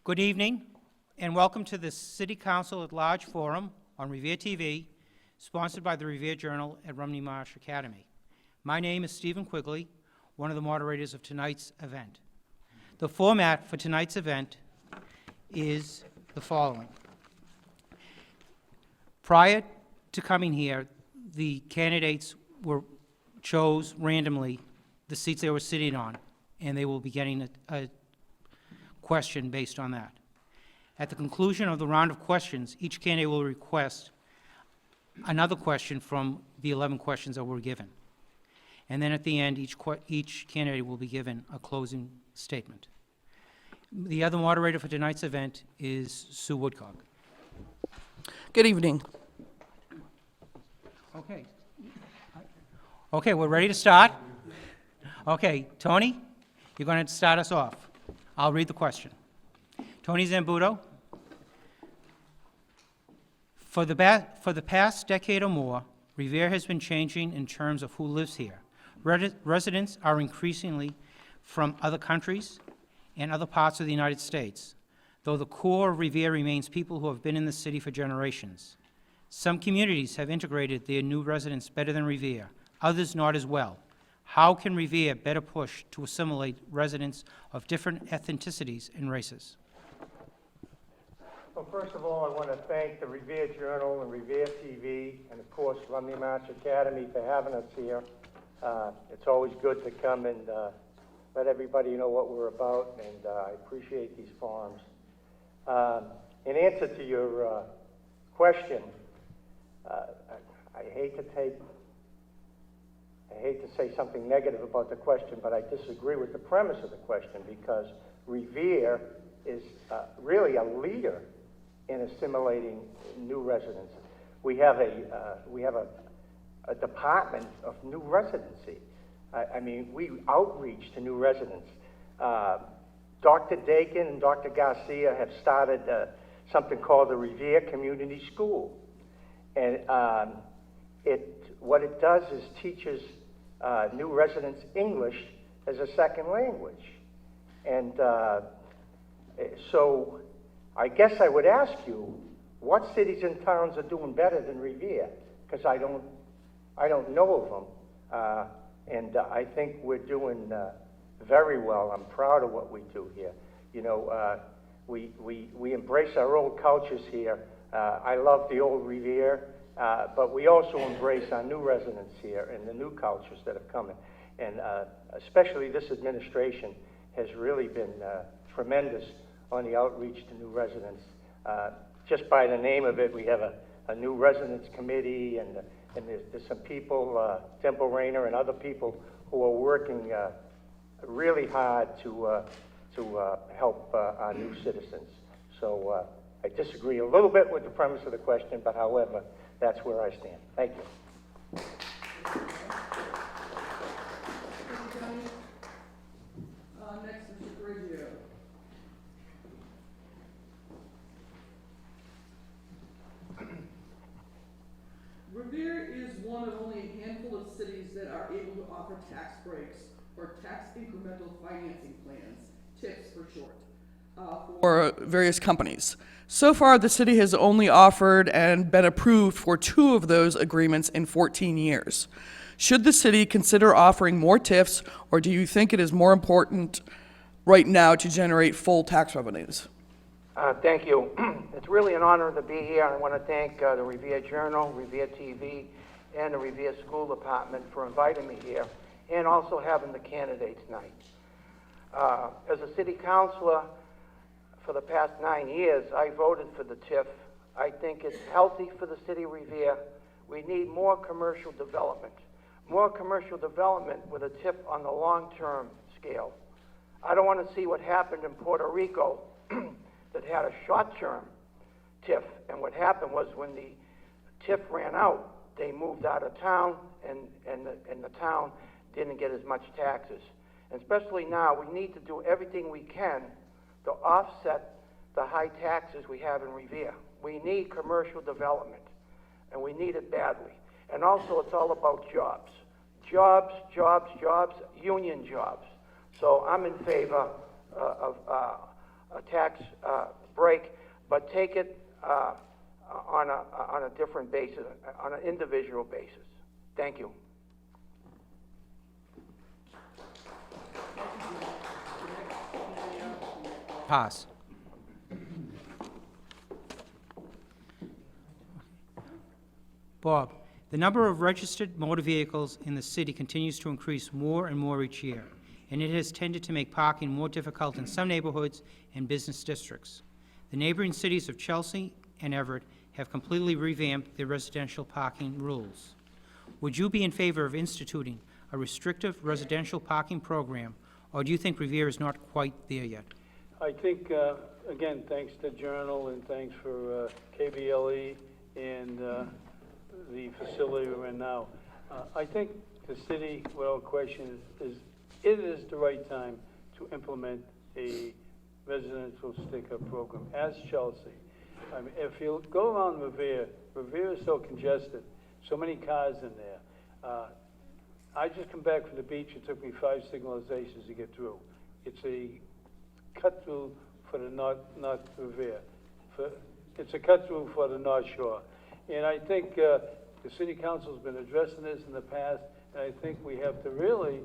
Good evening, and welcome to the City Council at Large Forum on Revere TV, sponsored by the Revere Journal at Rumney Marsh Academy. My name is Stephen Quigley, one of the moderators of tonight's event. The format for tonight's event is the following. Prior to coming here, the candidates chose randomly the seats they were sitting on, and they will be getting a question based on that. At the conclusion of the round of questions, each candidate will request another question from the 11 questions that were given. And then at the end, each candidate will be given a closing statement. The other moderator for tonight's event is Sue Woodcock. Good evening. Okay, we're ready to start. Okay, Tony, you're going to start us off. I'll read the question. Tony Zambuto. For the past decade or more, Revere has been changing in terms of who lives here. Residents are increasingly from other countries and other parts of the United States, though the core of Revere remains people who have been in the city for generations. Some communities have integrated their new residents better than Revere, others not as well. How can Revere better push to assimilate residents of different ethnicities and races? Well, first of all, I want to thank the Revere Journal and Revere TV, and of course, Rumney Marsh Academy for having us here. It's always good to come and let everybody know what we're about, and I appreciate these forums. In answer to your question, I hate to say something negative about the question, but I disagree with the premise of the question, because Revere is really a leader in assimilating new residents. We have a department of new residency. I mean, we outreach to new residents. Dr. Dakin and Dr. Garcia have started something called the Revere Community School. And what it does is teaches new residents English as a second language. And so I guess I would ask you, what cities and towns are doing better than Revere? Because I don't know of them. And I think we're doing very well. I'm proud of what we do here. You know, we embrace our old cultures here. I love the old Revere. But we also embrace our new residents here and the new cultures that have come in. And especially this administration has really been tremendous on the outreach to new residents. Just by the name of it, we have a new residents committee, and there's some people, Temple Rayner and other people, who are working really hard to help our new citizens. So I disagree a little bit with the premise of the question, but however, that's where I stand. Thank you. Next, Mr. Grigio. Revere is one of only a handful of cities that are able to offer tax breaks or tax incremental financing plans, TIPs for short, for various companies. So far, the city has only offered and been approved for 2 of those agreements in 14 years. Should the city consider offering more TIFs, or do you think it is more important right now to generate full tax revenues? Thank you. It's really an honor to be here. I want to thank the Revere Journal, Revere TV, and the Revere School Department for inviting me here, and also having the candidates night. As a city councilor, for the past 9 years, I voted for the TIF. I think it's healthy for the city of Revere. We need more commercial development. More commercial development with a TIF on the long-term scale. I don't want to see what happened in Puerto Rico that had a short-term TIF. And what happened was when the TIF ran out, they moved out of town, and the town didn't get as much taxes. And especially now, we need to do everything we can to offset the high taxes we have in Revere. We need commercial development, and we need it badly. And also, it's all about jobs. Jobs, jobs, jobs, union jobs. So I'm in favor a tax break, but take it on a different basis, on an individual basis. Thank you. Pass. Bob, the number of registered motor vehicles in the city continues to increase more and more each year, and it has tended to make parking more difficult in some neighborhoods and business districts. The neighboring cities of Chelsea and Everett have completely revamped their residential parking rules. Would you be in favor of instituting a restrictive residential parking program, or do you think Revere is not quite there yet? I think, again, thanks to Journal and thanks for KBLE and the facility we're in now. I think the city, without question, it is the right time to implement a residential sticker program, as Chelsea. I mean, if you go around Revere, Revere is so congested, so many cars in there. I just come back from the beach, it took me 5 signalizations to get through. It's a cut through for the North Revere. It's a cut through for the North Shore. And I think the City Council's been addressing this in the past, and I think we have to really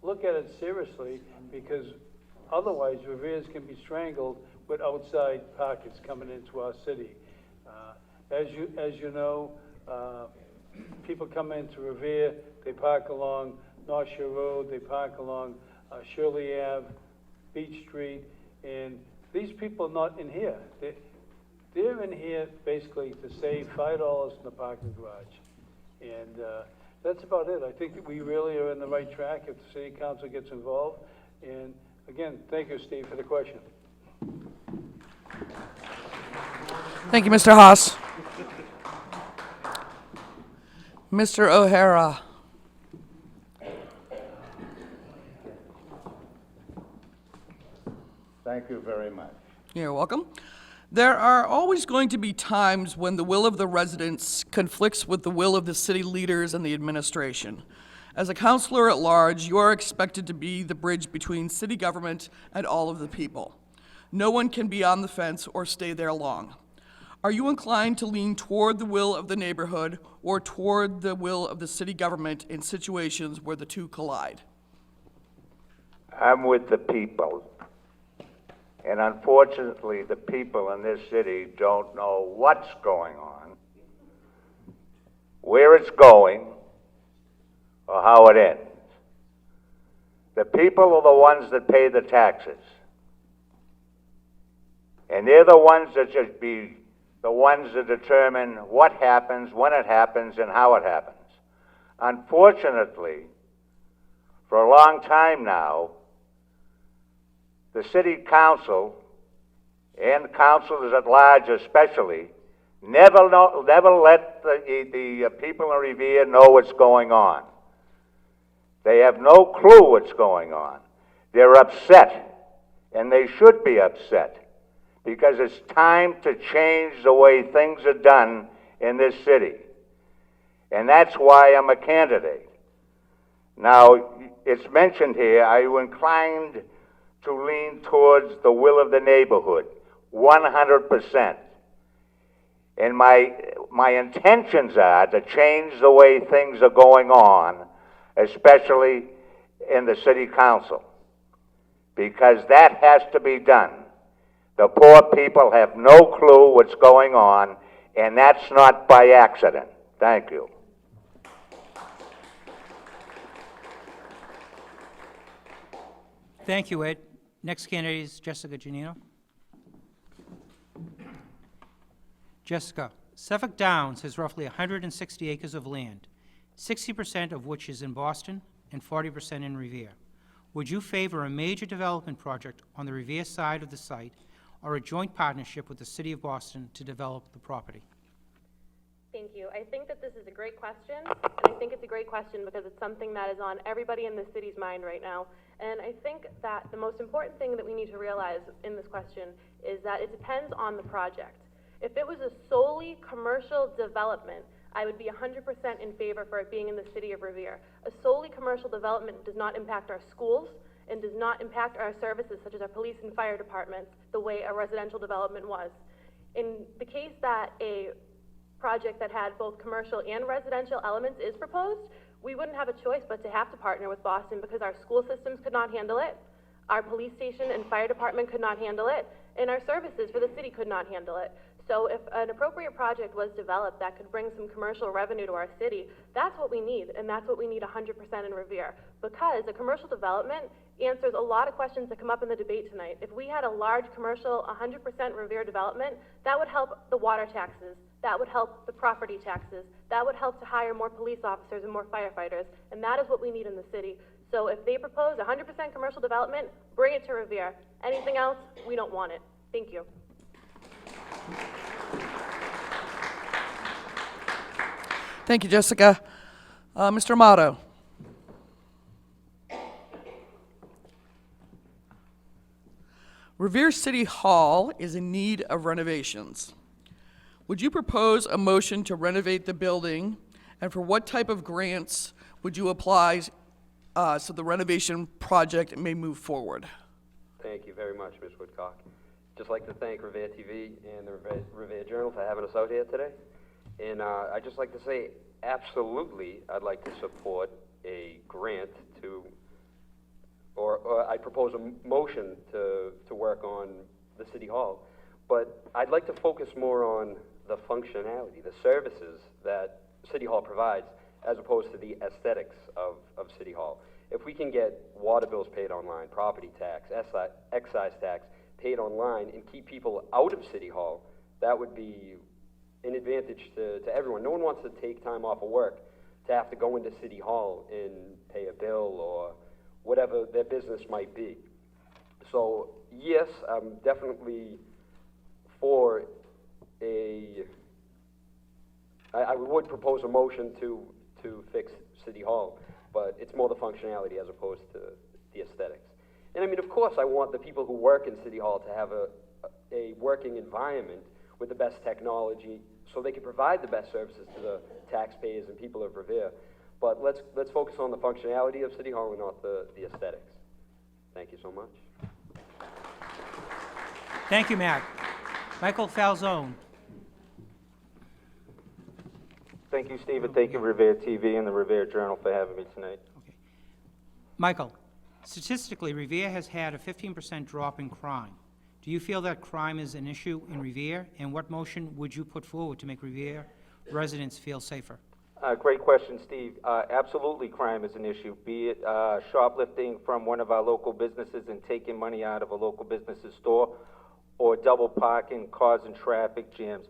look at it seriously, because otherwise Revere's can be strangled with outside pockets coming into our city. As you know, people come into Revere, they park along North Shore Road, they park along Shirley Ave, Beach Street, and these people are not in here. They're in here basically to save $5 in the parking garage. And that's about it. I think that we really are in the right track if the City Council gets involved. And again, thank you, Steve, for the question. Thank you, Mr. Haas. Mr. O'Hara. Thank you very much. You're welcome. There are always going to be times when the will of the residents conflicts with the will of the city leaders and the administration. As a councillor at large, you are expected to be the bridge between city government and all of the people. No one can be on the fence or stay there long. Are you inclined to lean toward the will of the neighborhood or toward the will of the city government in situations where the two collide? I'm with the people. And unfortunately, the people in this city don't know what's going on, where it's going, or how it ends. The people are the ones that pay the taxes. And they're the ones that should be the ones that determine what happens, when it happens, and how it happens. Unfortunately, for a long time now, the city council, and councilors at large especially, never let the people in Revere know what's going on. They have no clue what's going on. They're upset, and they should be upset, because it's time to change the way things are done in this city. And that's why I'm a candidate. Now, it's mentioned here, are you inclined to lean towards the will of the neighborhood? 100%. And my intentions are to change the way things are going on, especially in the city council, because that has to be done. The poor people have no clue what's going on, and that's not by accident. Thank you. Thank you, Ed. Next candidate is Jessica Giannino. Jessica, Suffolk Downs has roughly 160 acres of land, 60% of which is in Boston and 40% in Revere. Would you favor a major development project on the Revere side of the site, or a joint partnership with the City of Boston to develop the property? Thank you. I think that this is a great question, and I think it's a great question because it's something that is on everybody in the city's mind right now. And I think that the most important thing that we need to realize in this question is that it depends on the project. If it was a solely commercial development, I would be 100% in favor for it being in the city of Revere. A solely commercial development does not impact our schools, and does not impact our services such as our police and fire departments the way a residential development was. In the case that a project that had both commercial and residential elements is proposed, we wouldn't have a choice but to have to partner with Boston because our school systems could not handle it, our police station and fire department could not handle it, and our services for the city could not handle it. So if an appropriate project was developed that could bring some commercial revenue to our city, that's what we need, and that's what we need 100% in Revere. Because a commercial development answers a lot of questions that come up in the debate tonight. If we had a large commercial 100% Revere development, that would help the water taxes, that would help the property taxes, that would help to hire more police officers and more firefighters, and that is what we need in the city. So if they propose 100% commercial development, bring it to Revere. Anything else, we don't want it. Thank you. Thank you, Jessica. Mr. Amato. Revere City Hall is in need of renovations. Would you propose a motion to renovate the building, and for what type of grants would you apply so the renovation project may move forward? Thank you very much, Ms. Woodcock. Just like to thank Revere TV and the Revere Journal for having us out here today. And I'd just like to say, absolutely, I'd like to support a grant to, or I propose a motion to work on the City Hall. But I'd like to focus more on the functionality, the services that City Hall provides, as opposed to the aesthetics of City Hall. If we can get water bills paid online, property tax, excise tax paid online, and keep people out of City Hall, that would be an advantage to everyone. No one wants to take time off of work to have to go into City Hall and pay a bill or whatever their business might be. So yes, I'm definitely for I would propose a motion to fix City Hall, but it's more the functionality as opposed to the aesthetics. And I mean, of course, I want the people who work in City Hall to have a working environment with the best technology so they can provide the best services to the taxpayers and people of Revere. But let's focus on the functionality of City Hall and not the aesthetics. Thank you so much. Thank you, Matt. Michael Falzone. Thank you, Steve, and thank you, Revere TV and the Revere Journal, for having me tonight. Okay. Michael, statistically, Revere has had a 15% drop in crime. Do you feel that crime is an issue in Revere? And what motion would you put forward to make Revere residents feel safer? Great question, Steve. Absolutely, crime is an issue, be it shoplifting from one of our local businesses and taking money out of a local business's store, or double parking, causing traffic jams.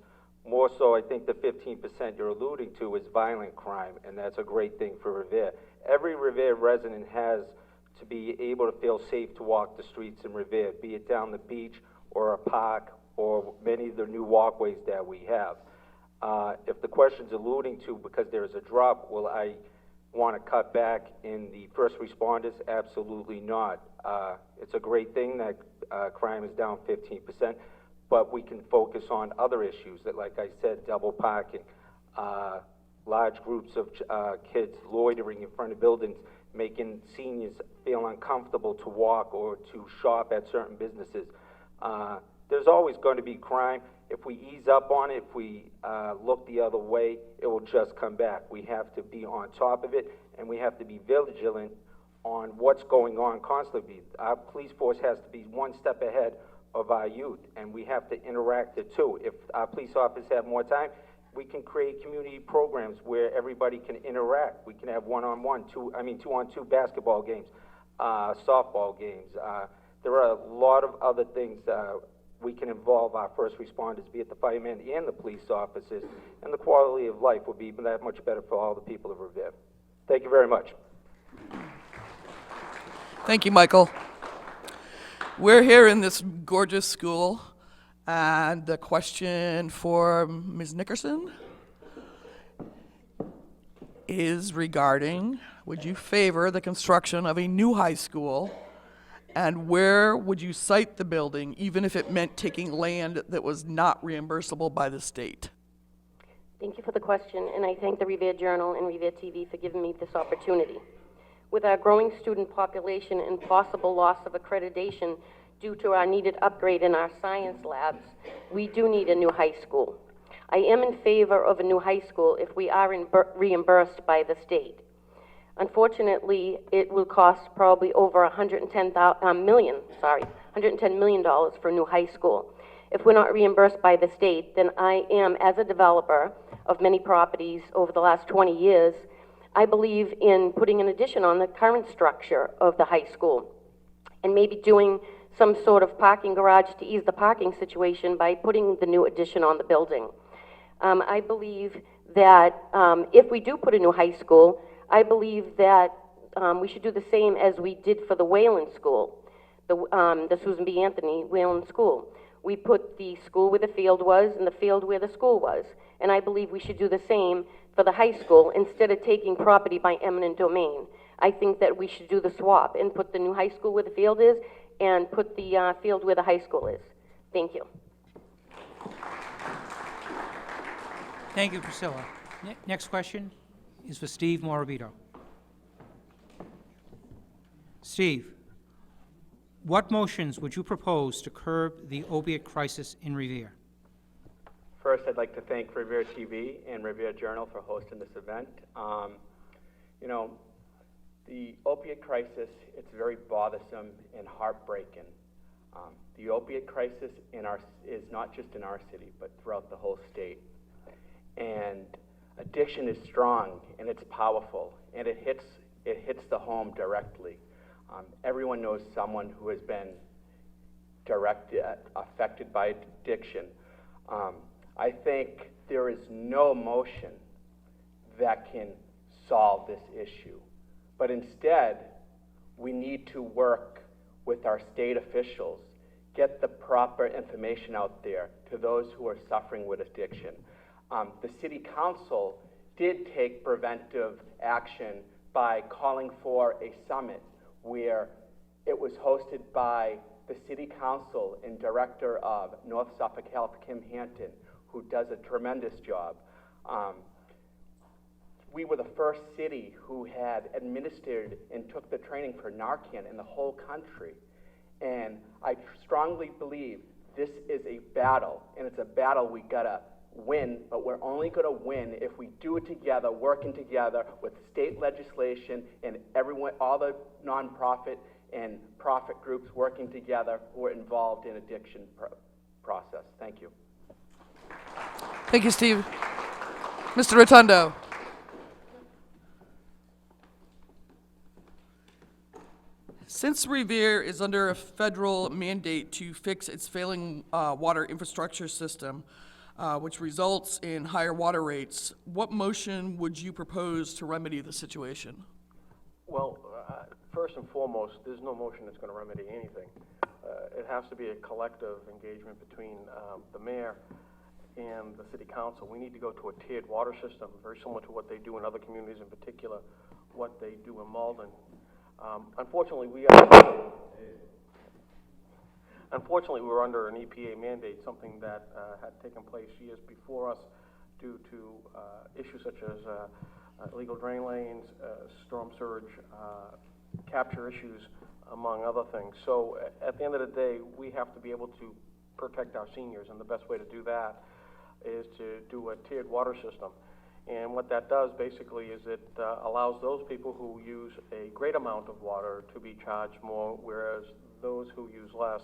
More so, I think the 15% you're alluding to is violent crime, and that's a great thing for Revere. Every Revere resident has to be able to feel safe to walk the streets in Revere, be it down the beach or a park or many of the new walkways that we have. If the question's alluding to, because there is a drop, will I want to cut back in the first responders? Absolutely not. It's a great thing that crime is down 15%, but we can focus on other issues that, like I said, double parking, large groups of kids loitering in front of buildings, making seniors feel uncomfortable to walk or to shop at certain businesses. There's always going to be crime. If we ease up on it, if we look the other way, it will just come back. We have to be on top of it, and we have to be vigilant on what's going on constantly. Our police force has to be one step ahead of our youth, and we have to interact the two. If our police officers have more time, we can create community programs where everybody can interact. We can have one-on-one, two-on-two basketball games, softball games. There are a lot of other things we can involve our first responders, be it the firemen and the police officers, and the quality of life will be that much better for all the people of Revere. Thank you very much. Thank you, Michael. We're here in this gorgeous school, and the question for Ms. Nickerson is regarding, would you favor the construction of a new high school, and where would you site the building, even if it meant taking land that was not reimbursable by the state? Thank you for the question, and I thank the Revere Journal and Revere TV for giving me this opportunity. With our growing student population and possible loss of accreditation due to our needed upgrade in our science labs, we do need a new high school. I am in favor of a new high school if we are reimbursed by the state. Unfortunately, it will cost probably over $110 million for a new high school. If we're not reimbursed by the state, then I am, as a developer of many properties over the last 20 years, I believe in putting an addition on the current structure of the high school and maybe doing some sort of parking garage to ease the parking situation by putting the new addition on the building. I believe that if we do put a new high school, I believe that we should do the same as we did for the Whalen School, the Susan B. Anthony Whalen School. We put the school where the field was and the field where the school was. And I believe we should do the same for the high school instead of taking property by eminent domain. I think that we should do the swap and put the new high school where the field is and put the field where the high school is. Thank you. Thank you, Priscilla. Next question is for Steve Morabito. Steve, what motions would you propose to curb the opiate crisis in Revere? First, I'd like to thank Revere TV and Revere Journal for hosting this event. You know, the opiate crisis, it's very bothersome and heartbreaking. The opiate crisis is not just in our city, but throughout the whole state. And addiction is strong and it's powerful, and it hits the home directly. Everyone knows someone who has been affected by addiction. I think there is no motion that can solve this issue. But instead, we need to work with our state officials, get the proper information out there to those who are suffering with addiction. The City Council did take preventive action by calling for a summit where it was hosted by the City Council and Director of North Suffolk Health, Kim Hanton, who does a tremendous job. We were the first city who had administered and took the training for Narcan in the whole country. And I strongly believe this is a battle, and it's a battle we gotta win, but we're only gonna win if we do it together, working together with state legislation and everyone, all the nonprofit and profit groups working together who are involved in addiction process. Thank you. Thank you, Steve. Mr. Rotundo. Since Revere is under a federal mandate to fix its failing water infrastructure system, which results in higher water rates, what motion would you propose to remedy the situation? Well, first and foremost, there's no motion that's going to remedy anything. It has to be a collective engagement between the mayor and the city council. We need to go to a tiered water system, very similar to what they do in other communities, in particular what they do in Malden. Unfortunately, we're under an EPA mandate, something that had taken place years before us due to issues such as illegal drain lanes, storm surge, capture issues, among other things. So at the end of the day, we have to be able to protect our seniors, and the best way to do that is to do a tiered water system. And what that does basically is it allows those people who use a great amount of water to be charged more, whereas those who use less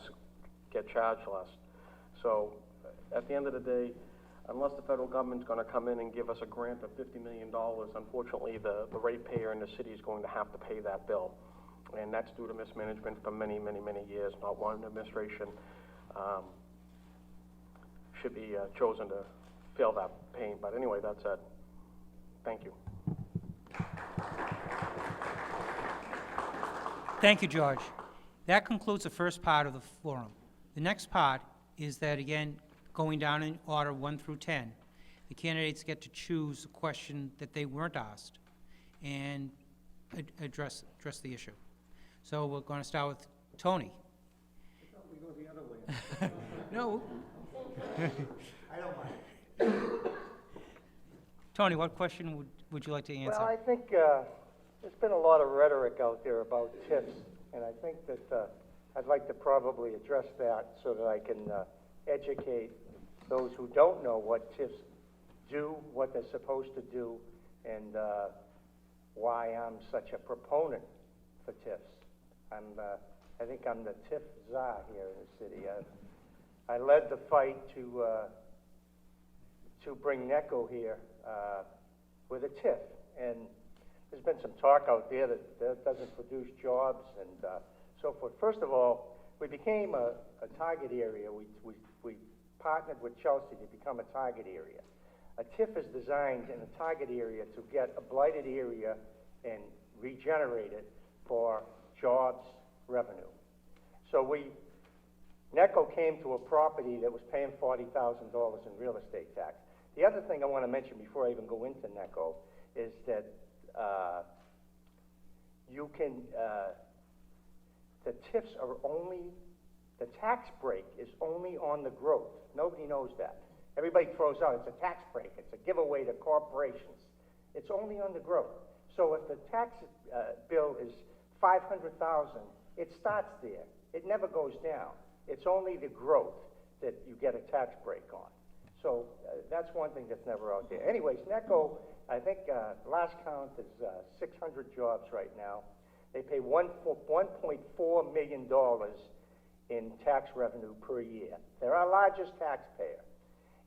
get charged less. So at the end of the day, unless the federal government's going to come in and give us a grant of $50 million, unfortunately the ratepayer in the city is going to have to pay that bill. And that's due to mismanagement for many, many, many years. Not one administration should be chosen to feel that pain. But anyway, that said, thank you. Thank you, George. That concludes the first part of the forum. The next part is that, again, going down in order 1 through 10, the candidates get to choose a question that they weren't asked and address the issue. So we're going to start with Tony. I thought we go the other way. No. I don't mind. Tony, what question would you like to answer? Well, I think there's been a lot of rhetoric out there about TIFs, and I think that I'd like to probably address that so that I can educate those who don't know what TIFs do, what they're supposed to do, and why I'm such a proponent for TIFs. I think I'm the TIF czar here in the city. I led the fight to bring NECO here with a TIF, and there's been some talk out there that doesn't produce jobs and so forth. First of all, we became a target area. We partnered with Chelsea to become a target area. A TIF is designed in a target area to get a blighted area and regenerate it for jobs, revenue. So NECO came to a property that was paying $40,000 in real estate tax. The other thing I want to mention before I even go into NECO is that the TIFs are only, the tax break is only on the growth. Nobody knows that. Everybody throws out, it's a tax break, it's a giveaway to corporations. It's only on the growth. So if the tax bill is $500,000, it starts there. It never goes down. It's only the growth that you get a tax break on. So that's one thing that's never out there. Anyways, NECO, I think last count is 600 jobs right now. They pay $1.4 million in tax revenue per year. They're our largest taxpayer.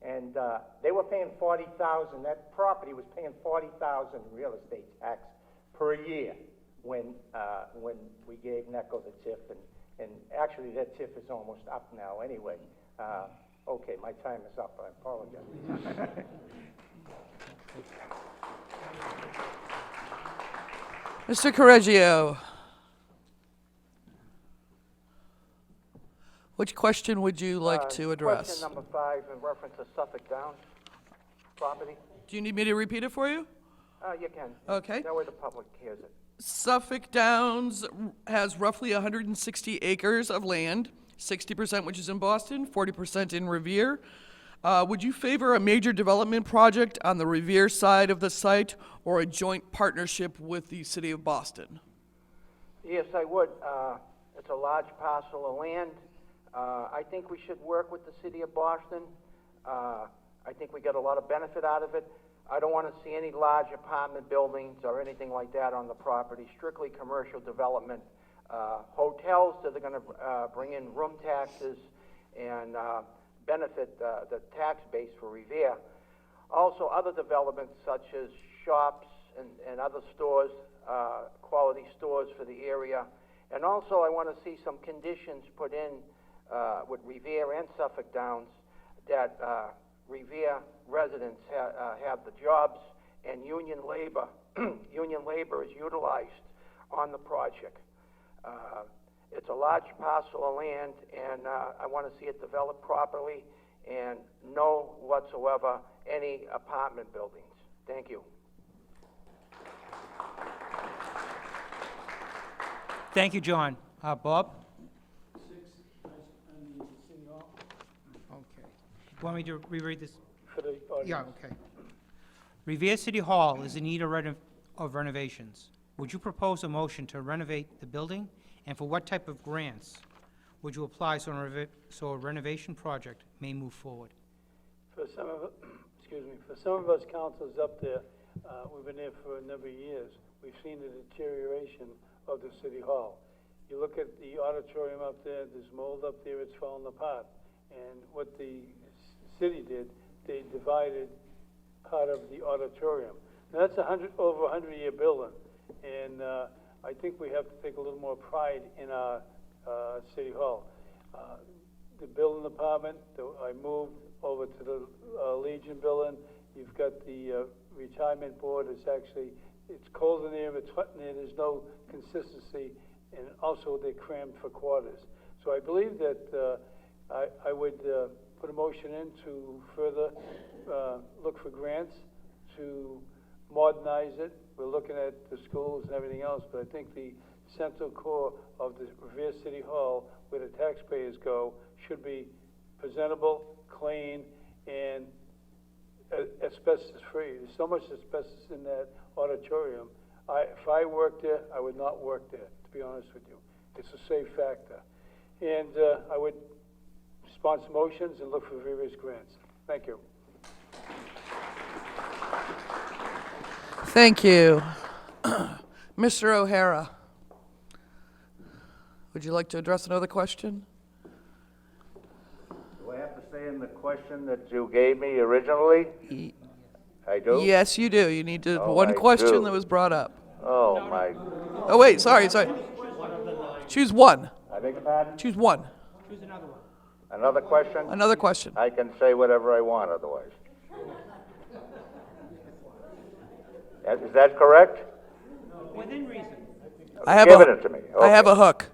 And they were paying $40,000, that property was paying $40,000 in real estate tax per year when we gave NECO the TIF, and actually that TIF is almost up now anyway. Okay, my time is up, I apologize. Mr. Correggio. Which question would you like to address? Question number 5 in reference to Suffolk Downs property. Do you need me to repeat it for you? You can. Okay. That way the public hears it. Suffolk Downs has roughly 160 acres of land, 60% which is in Boston, 40% in Revere. Would you favor a major development project on the Revere side of the site or a joint partnership with the city of Boston? Yes, I would. It's a large parcel of land. I think we should work with the city of Boston. I think we get a lot of benefit out of it. I don't want to see any large apartment buildings or anything like that on the property, strictly commercial development. Hotels that are going to bring in room taxes and benefit the tax base for Revere. Also, other developments such as shops and other stores, quality stores for the area. And also, I want to see some conditions put in with Revere and Suffolk Downs that Revere residents have the jobs and union labor is utilized on the project. It's a large parcel of land, and I want to see it developed properly and no whatsoever any apartment buildings. Thank you. Thank you, John. Bob? 6, on the City Hall, Okay. You want me to reread this? for the audience. Yeah, okay. Revere City Hall is in need of renovations. Would you propose a motion to renovate the building, and for what type of grants would you apply so a renovation project may move forward? For some of, for some of us councilors up there, we've been there for a number of years. We've seen the deterioration of the City Hall. You look at the auditorium up there, there's mold up there, it's falling apart. And what the city did, they divided part of the auditorium. Now that's over a 100-year building, and I think we have to take a little more pride in our City Hall. The building department, I moved over to the Legion building. You've got the retirement board. It's cold in there, it's hot in there, there's no consistency, and also they're crammed for quarters. So I believe that I would put a motion in to further look for grants to modernize it. We're looking at the schools and everything else, but I think the central core of the Revere City Hall, where the taxpayers go, should be presentable, clean, and asbestos-free. There's so much asbestos in that auditorium. If I worked there, I would not work there, to be honest with you. It's a safe factor. And I would sponsor motions and look for various grants. Thank you. Thank you. Mr. O'Hara, would you like to address another question? Do I have to say in the question that you gave me originally? I do? Yes, you do. You need to, Oh, one I question do. that was brought up. Oh, my, Oh, wait, sorry. Choose one. I beg your pardon? Choose one. Another question? Another question. I can say whatever I want otherwise. Is that correct? Within reason. I have Give it to me. I have Okay. a hook.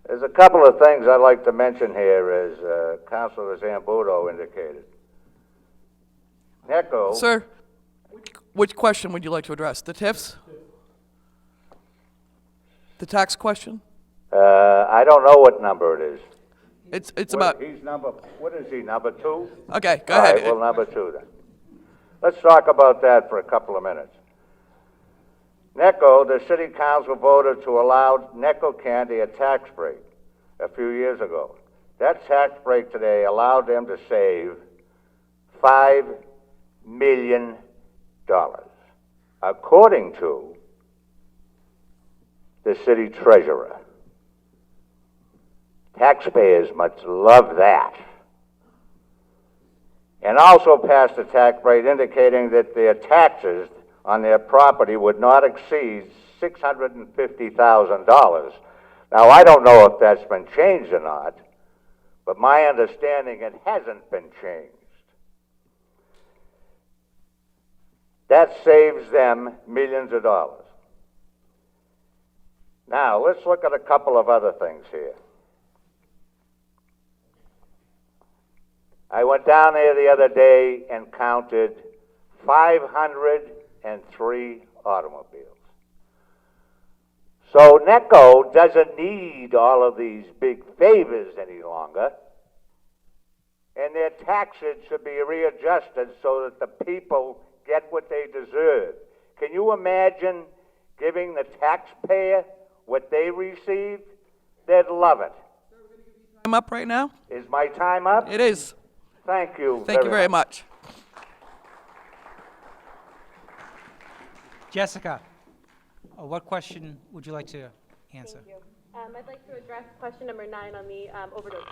There's a couple of things I'd like to mention here, as Councillor Zambudo indicated. NECO. Sir, which question would you like to address? The TIFs? The tax question? I don't know what number it is. It's about, He's number, what is he, number 2? okay, go All ahead. right, well, number 2 then. Let's talk about that for a couple of minutes. NECO, the city council voted to allow NECO Candy a tax break a few years ago. That tax break today allowed them to save $5 million, according to the city treasurer. Taxpayers must love that. And also passed a tax rate indicating that their taxes on their property would not exceed $650,000. Now, I don't know if that's been changed or not, but my understanding, it hasn't been changed. That saves them millions of dollars. Now, let's look at a couple of other things here. I went down there the other day and counted 503 automobiles. So NECO doesn't need all of these big favors any longer, and their taxes should be readjusted so that the people get what they deserve. Can you imagine giving the taxpayer what they received? They'd love it. I'm up right now? Is my time up? It is. Thank you. Thank you very much. Jessica, what question would you like to answer? Thank you. I'd like to address question number 9 on the overdose.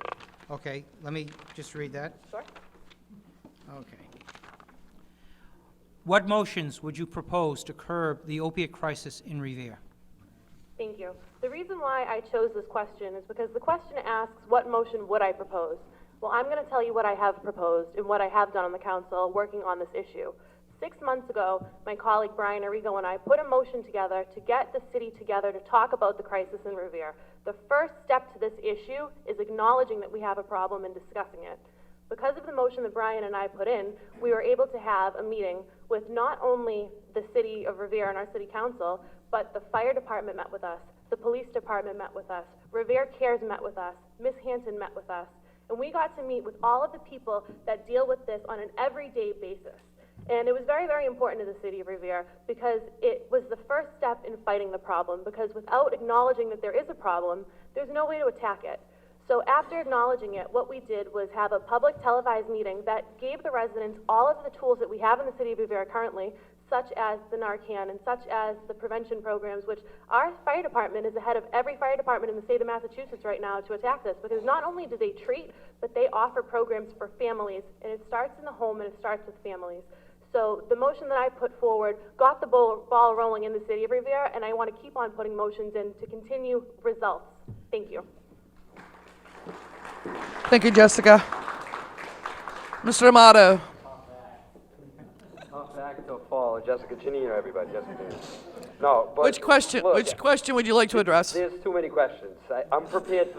Okay, let me just read that. Sure. Okay. What motions would you propose to curb the opiate crisis in Revere? Thank you. The reason why I chose this question is because the question asks, what motion would I propose? Well, I'm going to tell you what I have proposed and what I have done on the council working on this issue. 6 months ago, my colleague Brian Arrigo and I put a motion together to get the city together to talk about the crisis in Revere. The first step to this issue is acknowledging that we have a problem and discussing it. Because of the motion that Brian and I put in, we were able to have a meeting with not only the city of Revere and our city council, but the fire department met with us, the police department met with us, Revere Cares met with us, Miss Hanson met with us, and we got to meet with all of the people that deal with this on an everyday basis. And it was very, very important to the city of Revere because it was the first step in fighting the problem, because without acknowledging that there is a problem, there's no way to attack it. So after acknowledging it, what we did was have a public televised meeting that gave the residents all of the tools that we have in the city of Revere currently, such as the Narcan and such as the prevention programs, which our fire department is ahead of every fire department in the state of Massachusetts right now to attack this, because not only do they treat, but they offer programs for families, and it starts in the home and it starts with families. So the motion that I put forward got the ball rolling in the city of Revere, and I want to keep on putting motions in to continue results. Thank you. Thank you, Jessica. Mr. Amato. Not back till fall, Jessica Janino, everybody, Jessica Janino. No, but. Which question would you like to address? There's too many questions. I'm prepared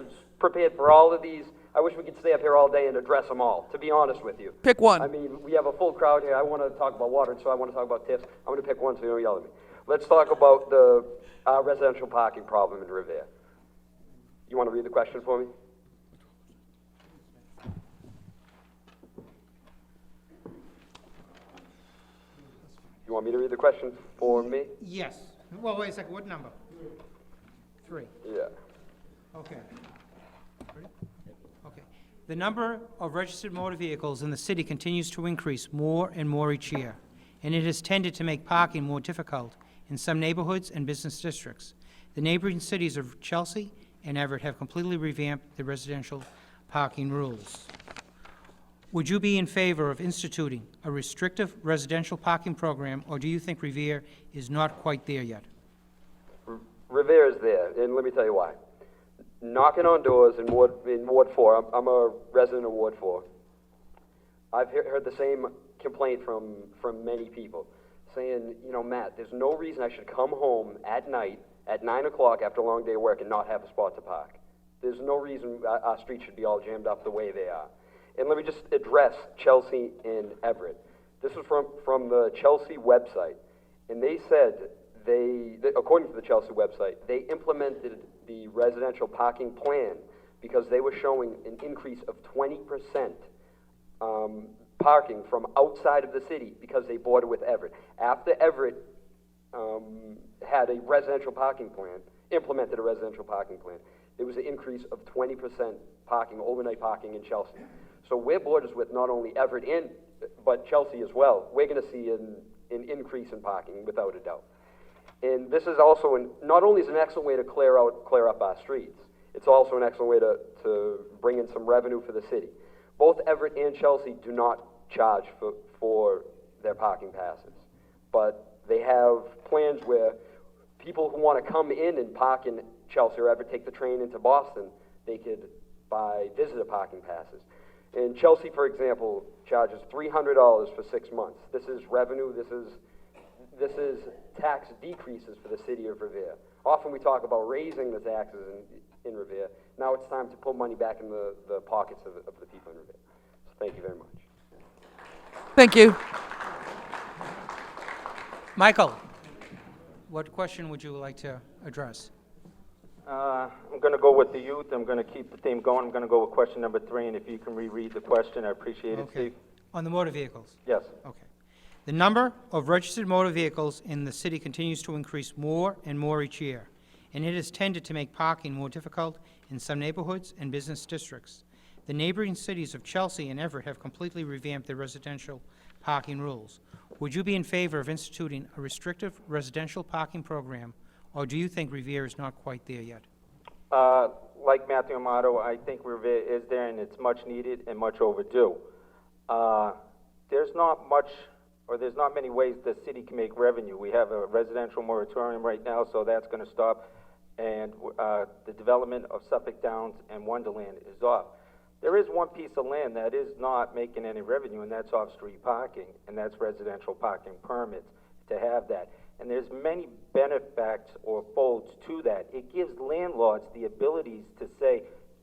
for all of these. I wish we could stay up here all day and address them all, to be honest with you. Pick one. I mean, we have a full crowd here. I want to talk about water, and so I want to talk about tips. I'm going to pick one so you don't yell at me. Let's talk about the residential parking problem in Revere. You want to read the question for me? You want me to read the question for me? Yes. Well, wait a second, what number? 3. Yeah. Okay. Ready? Okay. The number of registered motor vehicles in the city continues to increase more and more each year, and it has tended to make parking more difficult in some neighborhoods and business districts. The neighboring cities of Chelsea and Everett have completely revamped the residential parking rules. Would you be in favor of instituting a restrictive residential parking program, or do you think Revere is not quite there yet? Revere is there, and let me tell you why. Knocking on doors in Ward 4, I'm a resident of Ward 4. I've heard the same complaint from many people, saying, you know, Matt, there's no reason I should come home at night at 9 o'clock after a long day of work and not have a spot to park. There's no reason our streets should be all jammed up the way they are. And let me just address Chelsea and Everett. This is from the Chelsea website, and they said according to the Chelsea website, they implemented the residential parking plan because they were showing an increase of 20% parking from outside of the city because they border with Everett. After Everett had a residential parking plan, implemented a residential parking plan, there was an increase of 20% parking, overnight parking in Chelsea. So we're borders with not only Everett but Chelsea as well. We're going to see an increase in parking without a doubt. And this is also not only is an excellent way to clear up our streets, it's also an excellent way to bring in some revenue for the city. Both Everett and Chelsea do not charge for their parking passes, but they have plans where people who want to come in and park in Chelsea or Everett, take the train into Boston, they could buy visitor parking passes. And Chelsea, for example, charges $300 for 6 months. This is revenue, this is tax decreases for the city of Revere. Often we talk about raising the taxes in Revere. Now it's time to put money back in the pockets of the people in Revere. So thank you very much. Thank you. Michael, what question would you like to address? I'm going to go with the youth. I'm going to keep the theme going. I'm going to go with question number 3, and if you can reread the question, I appreciate it, Okay. Steve. On the motor vehicles? Yes. Okay. The number of registered motor vehicles in the city continues to increase more and more each year, and it has tended to make parking more difficult in some neighborhoods and business districts. The neighboring cities of Chelsea and Everett have completely revamped their residential parking rules. Would you be in favor of instituting a restrictive residential parking program, or do you think Revere is not quite there yet? Like Matthew Amato, I think Revere is there, and it's much needed and much overdue. There's not many ways the city can make revenue. We have a residential moratorium right now, so that's going to stop, and the development of Suffolk Downs and Wonderland is off. There is one piece of land that is not making any revenue, and that's off-street parking, and that's residential parking permits to have that. And there's many benefits or folds to that. It gives landlords the abilities to say,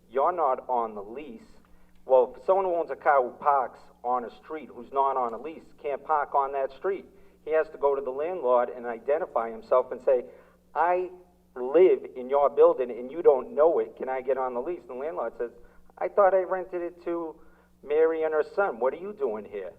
you're not on the lease. Well, if someone who owns a car who parks on a street who's not on a lease can't park on that street. He has to go to the landlord and identify himself and say, I live in your building and you don't know it. Can I get on the lease? And the landlord says, I thought I rented it to Mary and her son. What are you doing here?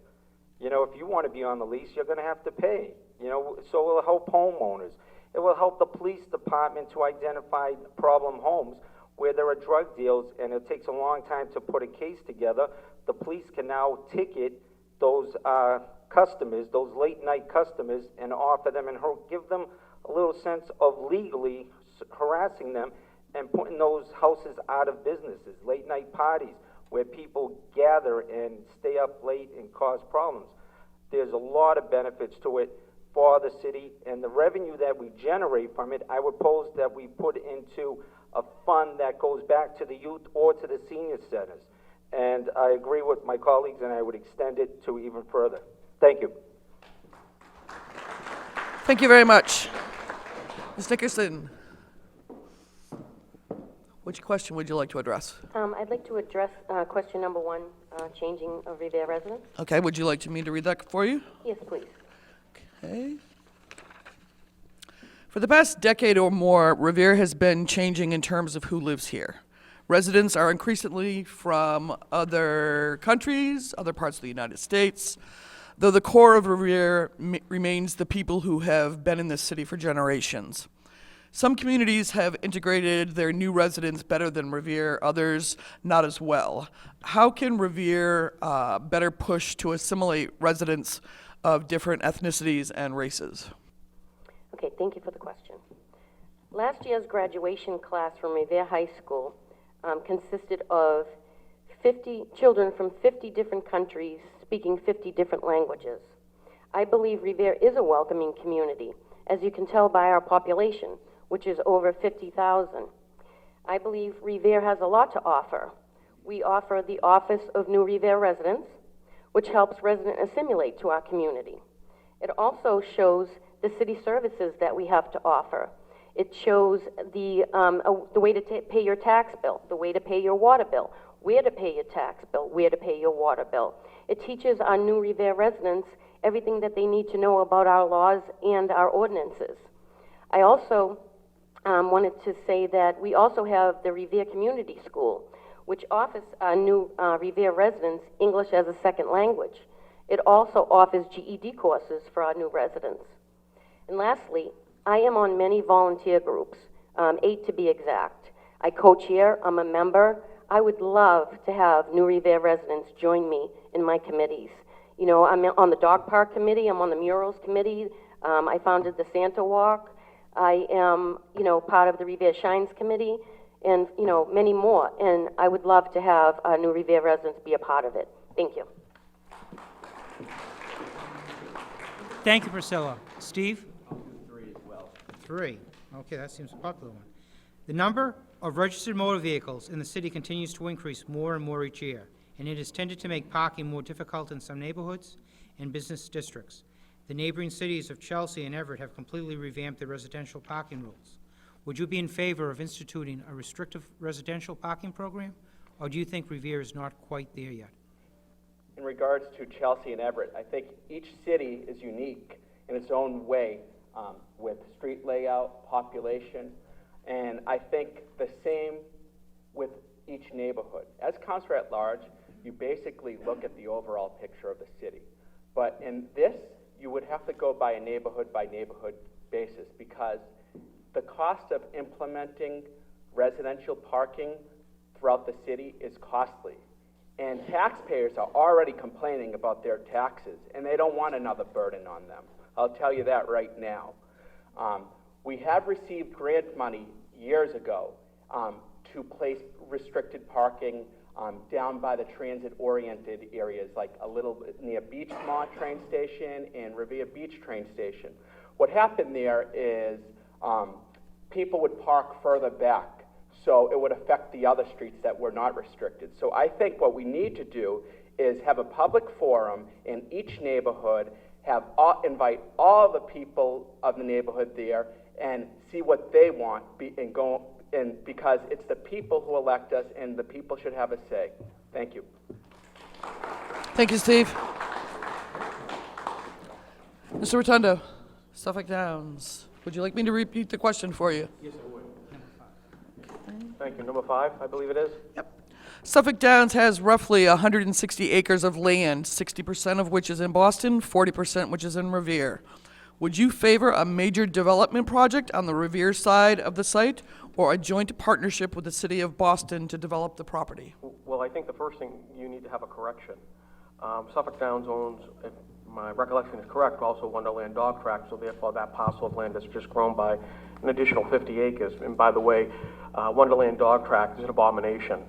You know, if you want to be on the lease, you're going to have to pay. You know, so it will help homeowners. It will help the police department to identify problem homes where there are drug deals and it takes a long time to put a case together. The police can now ticket those customers, those late night customers, and offer them and give them a little sense of legally harassing them and putting those houses out of businesses, late night parties where people gather and stay up late and cause problems. There's a lot of benefits to it for the city, and the revenue that we generate from it, I would pose that we put into a fund that goes back to the youth or to the senior centers. And I agree with my colleagues, and I would extend it to even further. Thank you. Thank you very much. Ms. Nickerson, which question would you like to address? I'd like to address question number 1, changing of Revere residents. Okay, would you like me to read that for you? Yes, please. Okay. For the past decade or more, Revere has been changing in terms of who lives here. Residents are increasingly from other countries, other parts of the United States. though the core of Revere remains the people who have been in this city for generations. Some communities have integrated their new residents better than Revere, others not as well. How can Revere better push to assimilate residents of different ethnicities and races? Okay, thank you for the question. Last year's graduation class from Revere High School consisted of 50 children from 50 different countries speaking 50 different languages. I believe Revere is a welcoming community, as you can tell by our population, which is over 50,000. I believe Revere has a lot to offer. We offer the Office of New Revere Residents, which helps residents assimilate to our community. It also shows the city services that we have to offer. It shows the way to pay your tax bill, the way to pay your water bill, where to pay your tax bill, where to pay your water bill. It teaches our New Revere residents everything that they need to know about our laws and our ordinances. I also wanted to say that we also have the Revere Community School, which offers our new Revere residents English as a second language. It also offers GED courses for our new residents. And lastly, I am on many volunteer groups, 8 to be exact. I co-chair, I'm a member. I would love to have New Revere residents join me in my committees. You know, I'm on the dog park committee, I'm on the murals committee, I founded the Santa Walk. I am, you know, part of the Revere Shines Committee, and, you know, many more. And I would love to have New Revere residents be a part of it. Thank you. Thank you, Priscilla. Steve? I'll do 3 as well. 3. Okay, that seems a popular one. The number of registered motor vehicles in the city continues to increase more and more each year, and it has tended to make parking more difficult in some neighborhoods and business districts. The neighboring cities of Chelsea and Everett have completely revamped their residential parking rules. Would you be in favor of instituting a restrictive residential parking program, or do you think Revere is not quite there yet? In regards to Chelsea and Everett, I think each city is unique in its own way with street layout, population, and I think the same with each neighborhood. As Councillor at Large, you basically look at the overall picture of the city. But in this, you would have to go by neighborhood basis because the cost of implementing residential parking throughout the city is costly. And taxpayers are already complaining about their taxes, and they don't want another burden on them. I'll tell you that right now. We have received grant money years ago to place restricted parking down by the transit-oriented areas, like a little bit near Beachmont train station and Revere Beach train station. What happened there is people would park further back, so it would affect the other streets that were not restricted. So I think what we need to do is have a public forum in each neighborhood, invite all the people of the neighborhood there, and see what they want, because it's the people who elect us, and the people should have a say. Thank you. Thank you, Steve. Mr. Rotundo, Suffolk Downs. Would you like me to repeat the question for you? Yes, I would. Thank you. Number 5, I believe it is? Yep. Suffolk Downs has roughly 160 acres of land, 60% of which is in Boston, 40% which is in Revere. Would you favor a major development project on the Revere side of the site, or a joint partnership with the city of Boston to develop the property? Well, I think the first thing, you need to have a correction. Suffolk Downs owns, if my recollection is correct, also Wonderland Dog Track, so therefore that parcel of land has just grown by an additional 50 acres. And by the way, Wonderland Dog Track is an abomination.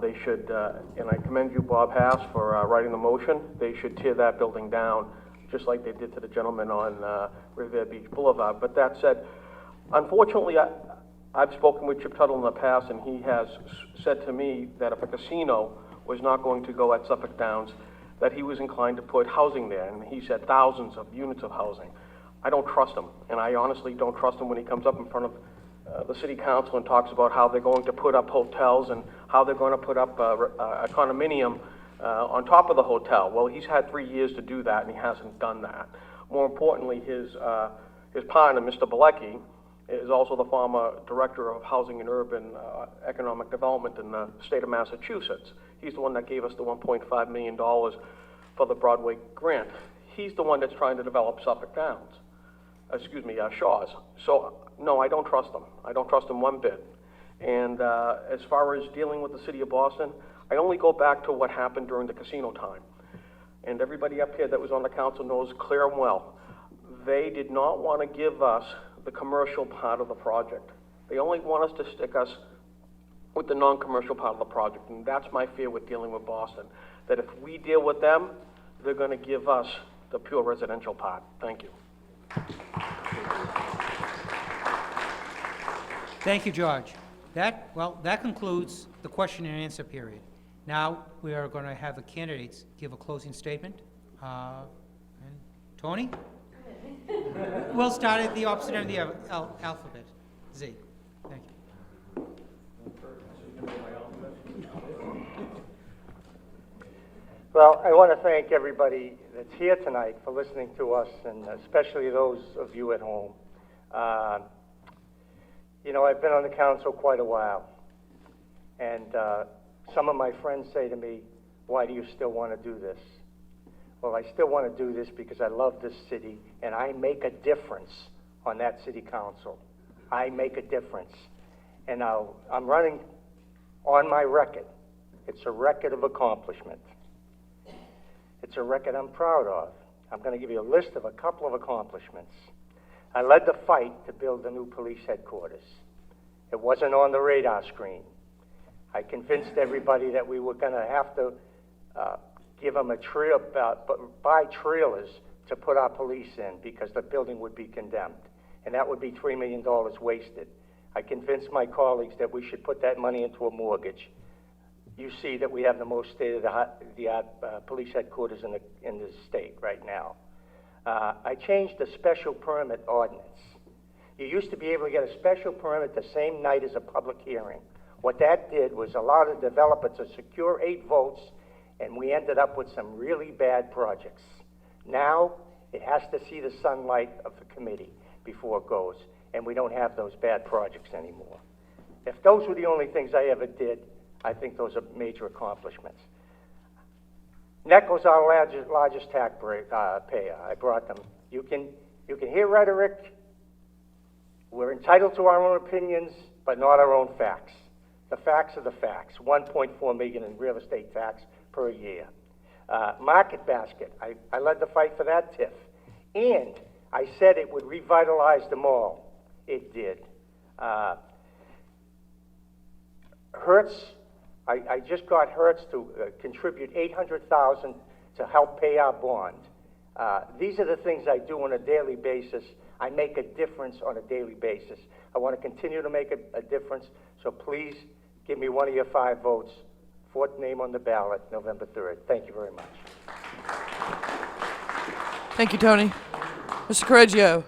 They should, and I commend you, Bob Hass, for writing the motion. They should tear that building down, just like they did to the gentleman on Revere Beach Boulevard. But that said, unfortunately, I've spoken with Chip Tuttle in the past, and he has said to me that if a casino was not going to go at Suffolk Downs, that he was inclined to put housing there, and he said thousands of units of housing. I don't trust him, and I honestly don't trust him when he comes up in front of the city council and talks about how they're going to put up hotels and how they're going to put up a condominium on top of the hotel. Well, he's had 3 years to do that, and he hasn't done that. More importantly, his partner, Mr. Bilecki, is also the former Director of Housing and Urban Economic Development in the state of Massachusetts. He's the one that gave us the $1.5 million for the Broadway grant. he's the one that's trying to develop Suffolk Downs, Shaw's. So, no, I don't trust him. I don't trust him one bit. And as far as dealing with the city of Boston, I only go back to what happened during the casino time. And everybody up here that was on the council knows clear and well, they did not want to give us the commercial part of the project. They only want us to stick us with the non-commercial part of the project. And that's my fear with dealing with Boston, that if we deal with them, they're going to give us the pure residential part. Thank you. Thank you, George. That concludes the question and answer period. Now, we are going to have the candidates give a closing statement. And Tony? We'll start at the opposite end of the alphabet, Z. Thank you. Well, I want to thank everybody that's here tonight for listening to us, and especially those of you at home. You know, I've been on the council quite a while, and some of my friends say to me, why do you still want to do this? Well, I still want to do this because I love this city, and I make a difference on that city council. I make a difference. And now I'm running on my record. It's a record of accomplishment. It's a record I'm proud of. I'm going to give you a list of a couple of accomplishments. I led the fight to build the new police headquarters. It wasn't on the radar screen. I convinced everybody that we were going to have to give them buy trailers to put our police in because the building would be condemned. And that would be $3 million wasted. I convinced my colleagues that we should put that money into a mortgage. You see that we have the most state-of-the-art police headquarters in the state right now. I changed the special permit ordinance. You used to be able to get a special permit the same night as a public hearing. What that did was allow the developer to secure 8 votes, and we ended up with some really bad projects. Now, it has to see the sunlight of the committee before it goes, and we don't have those bad projects anymore. If those were the only things I ever did, I think those are major accomplishments. NECO's our largest tax payer. I brought them. You can hear rhetoric. We're entitled to our own opinions, but not our own facts. The facts are the facts. 1.4 million in real estate tax per year. Market basket. I led the fight for that TIF. And I said it would revitalize the mall. It did. Hertz. I just got Hertz to contribute $800,000 to help pay our bond. These are the things I do on a daily basis. I make a difference on a daily basis. I want to continue to make a difference, so please give me one of your 5 votes. 4th name on the ballot, November 3rd. Thank you very much. Thank you, Tony. Mr. Correggio.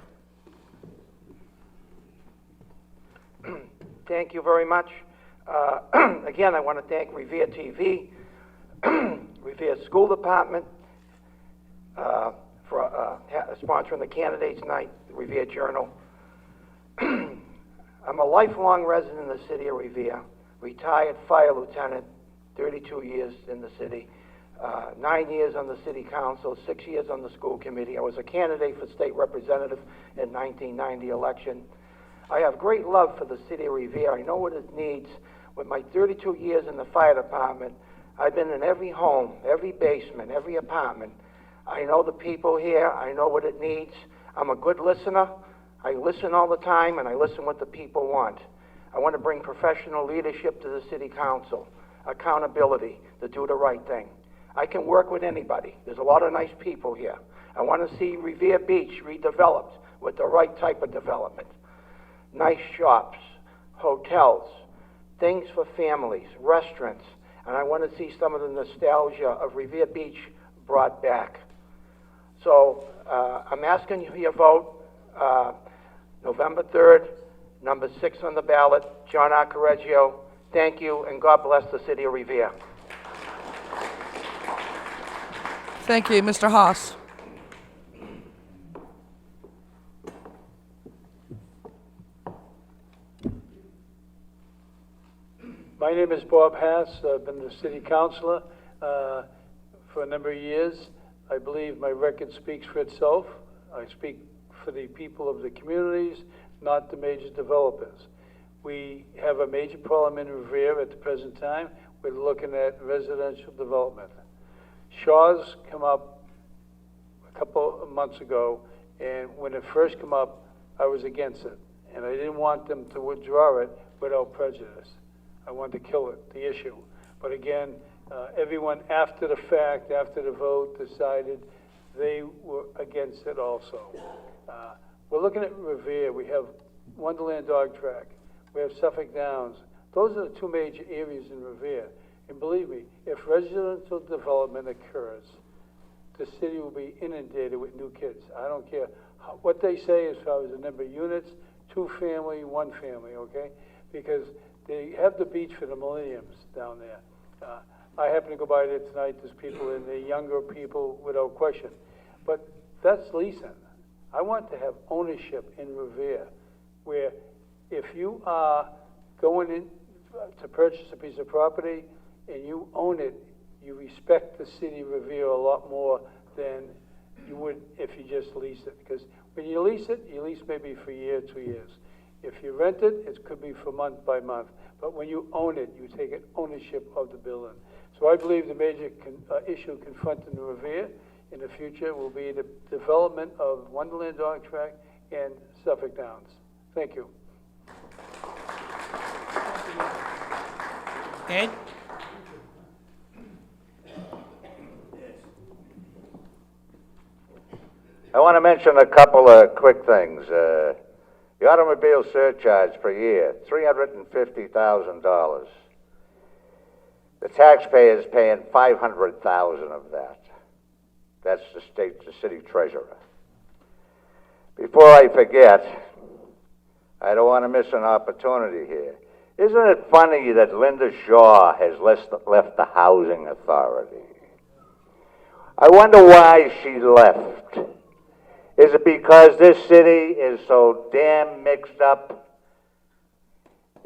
Thank you very much. Again, I want to thank Revere TV, Revere School Department for sponsoring the Candidates Night, the Revere Journal. I'm a lifelong resident in the city of Revere, retired fire lieutenant, 32 years in the city, 9 years on the city council, 6 years on the school committee. I was a candidate for state representative in 1990 election. I have great love for the city of Revere. I know what it needs. With my 32 years in the fire department, I've been in every home, every basement, every apartment. I know the people here. I know what it needs. I'm a good listener. I listen all the time, and I listen what the people want. I want to bring professional leadership to the city council, accountability, to do the right thing. I can work with anybody. There's a lot of nice people here. I want to see Revere Beach redeveloped with the right type of development. Nice shops, hotels, things for families, restaurants, and I want to see some of the nostalgia of Revere Beach brought back. So I'm asking you your vote, November 3rd, number 6 on the ballot, John R. Correggio. Thank you, and God bless the city of Revere. Thank you, Mr. Haas. My name is Bob Hass. I've been the city councilor for a number of years. I believe my record speaks for itself. I speak for the people of the communities, not the major developers. We have a major problem in Revere at the present time. We're looking at residential development. Shaw's come up a couple of months ago, and when it first came up, I was against it. And I didn't want them to withdraw it without prejudice. I wanted to kill it, the issue. But again, everyone after the fact, after the vote, decided they were against it also. We're looking at Revere. We have Wonderland Dog Track. We have Suffolk Downs. Those are the two major areas in Revere. And believe me, if residential development occurs, the city will be inundated with new kids. I don't care what they say as far as the number of units, 2 family, 1 family, okay? Because they have the beach for the millenniums down there. I happen to go by there tonight. There's people in there, younger people, without question. But that's leasing. I want to have ownership in Revere, where if you are going in to purchase a piece of property and you own it, you respect the city of Revere a lot more than you would if you just lease it. Because when you lease it, you lease maybe for a year, 2 years. If you rent it, it could be for month by month. But when you own it, you take ownership of the building. So I believe the major issue confronting Revere in the future will be the development of Wonderland Dog Track and Suffolk Downs. Thank you. Ed? I want to mention a couple of quick things. The automobile surcharge per year, $350,000. The taxpayer is paying $500,000 of that. That's the city treasurer. Before I forget, I don't want to miss an opportunity here. Isn't it funny that Linda Shaw has left the Housing Authority? I wonder why she left. Is it because this city is so damn mixed up?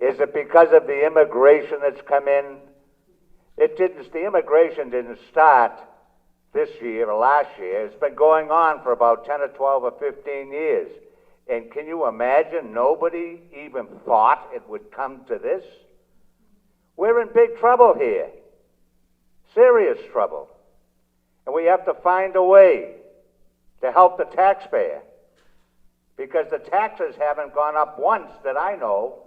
Is it because of the immigration that's come in? The immigration didn't start this year or last year. It's been going on for about 10 or 12 or 15 years. And can you imagine nobody even thought it would come to this? We're in big trouble here. Serious trouble. And we have to find a way to help the taxpayer. Because the taxes haven't gone up once that I know,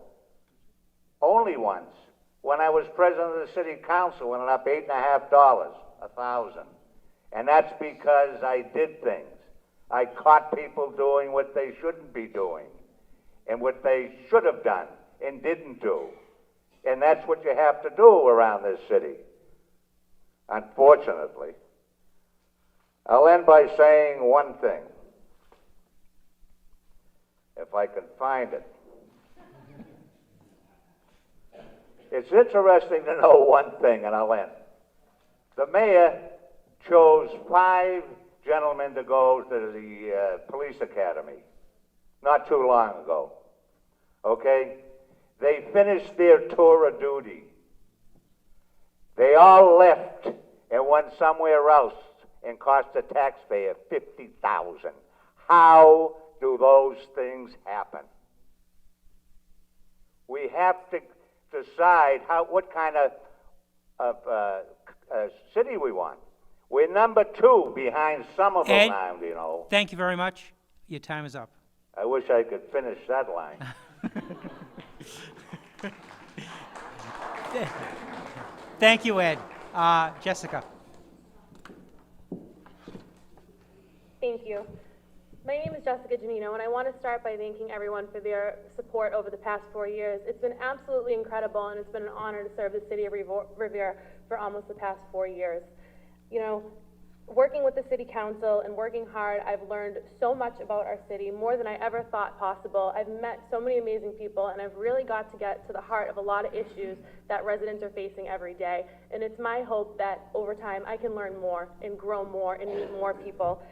only once. When I was president of the city council, went up $8.50 a thousand. And that's because I did things. I caught people doing what they shouldn't be doing and what they should have done and didn't do. And that's what you have to do around this city, unfortunately. I'll end by saying one thing, if I can find it. It's interesting to know one thing, and I'll end. The mayor chose 5 gentlemen to go to the police academy not too long ago. Okay? They finished their tour of duty. They all left and went somewhere else and cost the taxpayer $50,000. How do those things happen? We have to decide what kind of city we want. We're number 2 behind Somerville Ed, now, you know. Thank you very much. Your time is up. I wish I could finish that line. Thank you, Ed. Jessica. Thank you. My name is Jessica Janino, and I want to start by thanking everyone for their support over the past 4 years. It's been absolutely incredible, and it's been an honor to serve the city of Revere for almost the past 4 years. You know, working with the city council and working hard, I've learned so much about our city, more than I ever thought possible. I've met so many amazing people, and I've really got to get to the heart of a lot of issues that residents are facing every day. And it's my hope that over time I can learn more and grow more and meet more people.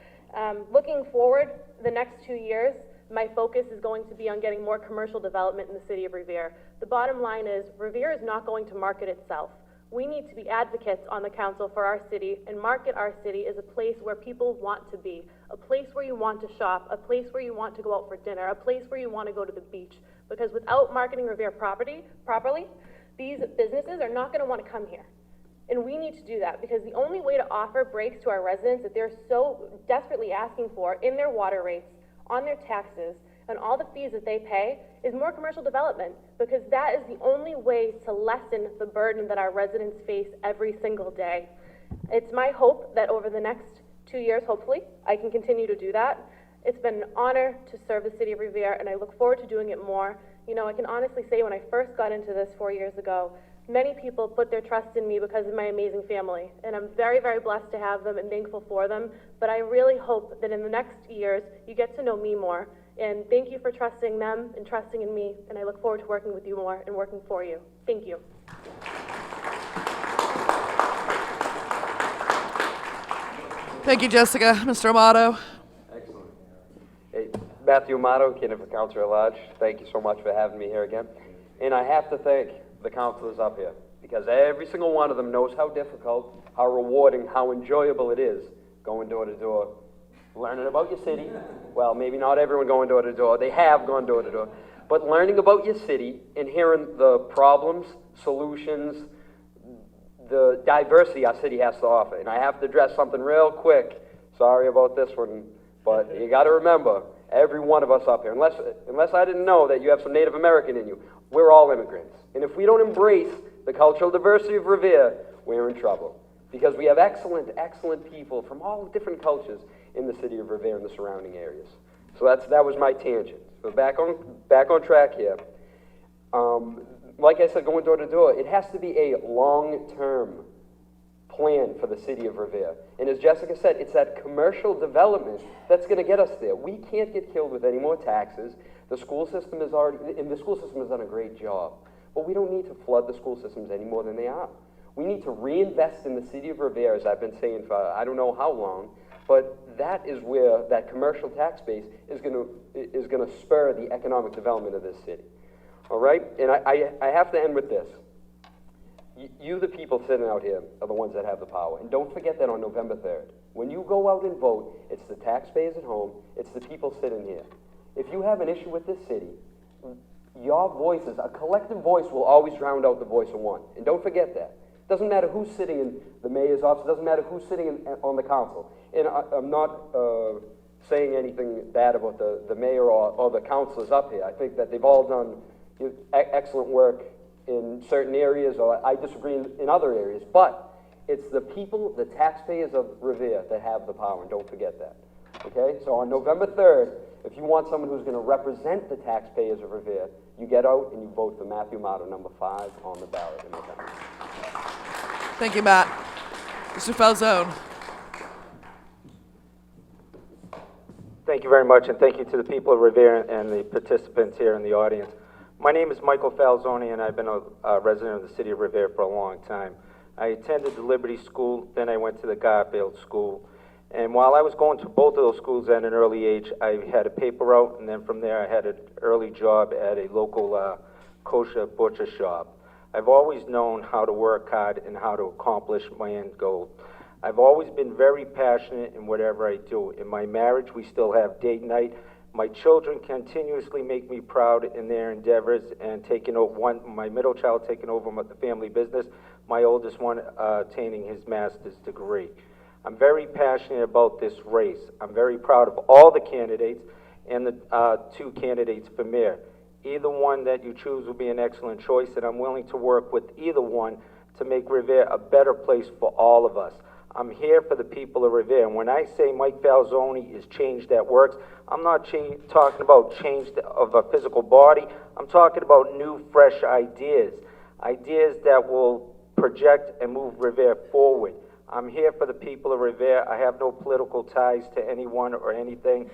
Looking forward, the next 2 years, my focus is going to be on getting more commercial development in the city of Revere. The bottom line is, Revere is not going to market itself. We need to be advocates on the council for our city and market our city as a place where people want to be, a place where you want to shop, a place where you want to go out for dinner, a place where you want to go to the beach. Because without marketing Revere properly, these businesses are not going to want to come here. And we need to do that, because the only way to offer breaks to our residents that they're so desperately asking for in their water rates, on their taxes, and all the fees that they pay is more commercial development, because that is the only way to lessen the burden that our residents face every single day. It's my hope that over the next 2 years, hopefully, I can continue to do that. It's been an honor to serve the city of Revere, and I look forward to doing it more. You know, I can honestly say when I first got into this 4 years ago, many people put their trust in me because of my amazing family, and I'm very, very blessed to have them and thankful for them. But I really hope that in the next years, you get to know me more. And thank you for trusting them and trusting in me, and I look forward to working with you more and working for you. Thank you. Thank you, Jessica. Mr. Amato. Excellent. Hey, Matthew Amato, candidate for Councillor at Large. Thank you so much for having me here again. And I have to thank the councillors up here, because every single one of them knows how difficult, how rewarding, how enjoyable it is going door to door, learning about your city. Well, maybe not everyone going door to door. They have gone door to door. But learning about your city and hearing the problems, solutions, the diversity our city has to offer. And I have to address something real quick. Sorry about this one, but you got to remember, every one of us up here, unless I didn't know that you have some Native American in you, we're all immigrants. And if we don't embrace the cultural diversity of Revere, we're in trouble. Because we have excellent, excellent people from all different cultures in the city of Revere and the surrounding areas. So that was my tangent. So back on track here. Like I said, going door to door, it has to be a long-term plan for the city of Revere. And as Jessica said, it's that commercial development that's going to get us there. We can't get killed with any more taxes. The school system has done a great job. But we don't need to flood the school systems any more than they are. We need to reinvest in the city of Revere, as I've been saying for I don't know how long, but that is where that commercial tax base is going to spur the economic development of this city. All right? And I have to end with this. You, the people sitting out here, are the ones that have the power. And don't forget that on November 3rd, when you go out and vote, it's the taxpayers at home, it's the people sitting here. If you have an issue with this city, your voices, a collective voice will always drown out the voice of one. And don't forget that. It doesn't matter who's sitting in the mayor's office, it doesn't matter who's sitting on the council. And I'm not saying anything bad about the mayor or the councilors up here. I think that they've all done excellent work in certain areas, or I disagree in other areas. But it's the people, the taxpayers of Revere that have the power, and don't forget that. Okay? So on November 3rd, if you want someone who's going to represent the taxpayers of Revere, you get out and you vote for Matthew Amato, number 5 on the ballot in November. Thank you, Matt. Mr. Falzone. Thank you very much, and thank you to the people of Revere and the participants here in the audience. My name is Michael Falzoni, and I've been a resident of the city of Revere for a long time. I attended the Liberty School, then I went to the Garfield School. And while I was going to both of those schools at an early age, I had a paper route, and then from there I had an early job at a local kosher butcher shop. I've always known how to work hard and how to accomplish my end goal. I've always been very passionate in whatever I do. In my marriage, we still have date night. My children continuously make me proud in their endeavors and my middle child taking over the family business, my oldest one attaining his master's degree. I'm very passionate about this race. I'm very proud of all the candidates and the 2 candidates for mayor. Either one that you choose will be an excellent choice, and I'm willing to work with either one to make Revere a better place for all of us. I'm here for the people of Revere, and when I say Mike Falzoni is change that works, I'm not talking about change of a physical body. I'm talking about new, fresh ideas that will project and move Revere forward. I'm here for the people of Revere. I have no political ties to anyone or anything,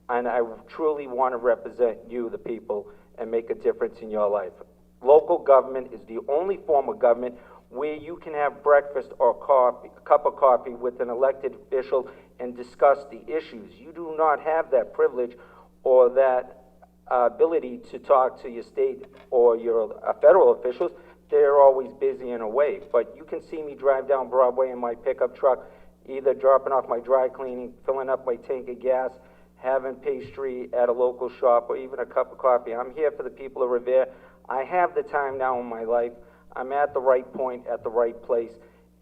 and I truly want to represent you, the people, and make a difference in your life. Local government is the only form of government where you can have breakfast or a cup of coffee with an elected official and discuss the issues. You do not have that privilege or that ability to talk to your state or your federal officials they're always busy and away, but you can see me drive down Broadway in my pickup truck, either dropping off my dry cleaning, filling up my tank of gas, having pastry at a local shop, or even a cup of coffee. I'm here for the people of Revere. I have the time now in my life. I'm at the right point, at the right place,